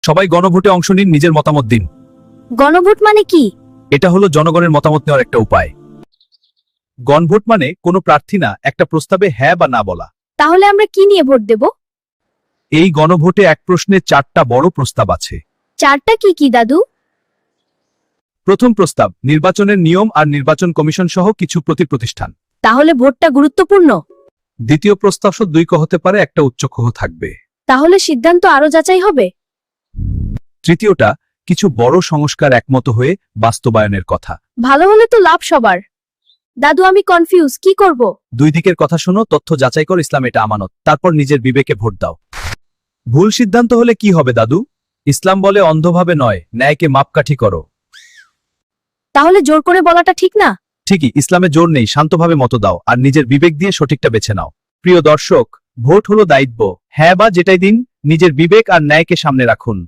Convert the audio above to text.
সবাই গণভোটে অংশ নিন, নিজের মতামত দিন। গণভোট মানে কি? এটা হলো জনগণের মতামত নেওয়ার একটা উপায়। গণভোট মানে কোনো প্রার্থী না, একটা প্রস্তাবে হ্যাঁ বা না বলা। তাহলে আমরা কি নিয়ে ভোট দেব? এই গণভোটে এক প্রশ্নে 4টা বড় প্রস্তাব আছে। 4টা কি কি দাদু? প্রথম প্রস্তাব নির্বাচনের নিয়ম আর নির্বাচন কমিশন সহ কিছু প্রতিষ্ঠান। তাহলে ভোটটা গুরুত্বপূর্ণ। দ্বিতীয় প্রস্তাব 2 হতে পারে, একটা উচ্চ থাকবে। তাহলে সিদ্ধান্ত আরো যাচাই হবে। তৃতীয়টা কিছু বড় সংস্কার একমত হয়ে বাস্তবায়নের কথা। ভালো হলে তো লাভ সবার। দাদু আমি কনফিউজ, কি করব? দুই দিকের কথা শোনো, তথ্য যাচাই কর, ইসলাম এটা আমানত, তারপর নিজের বিবেকে ভোট দাও। ভুল সিদ্ধান্ত হলে কি হবে দাদু? ইসলাম বলে অন্ধভাবে নয়, ন্যায়কে মাপকাঠি করো। তাহলে জোর করে বলাটা ঠিক না? ঠিকই, ইসলামে জোর নেই, শান্তভাবে মত দাও আর নিজের বিবেক দিয়ে সঠিকটা বেছে নাও। প্রিয় দর্শক, ভোট হলো দায়িত্ব, হ্যাঁ বা যেটাই দিন, নিজের বিবেক আর ন্যায়কে সামনে রাখুন।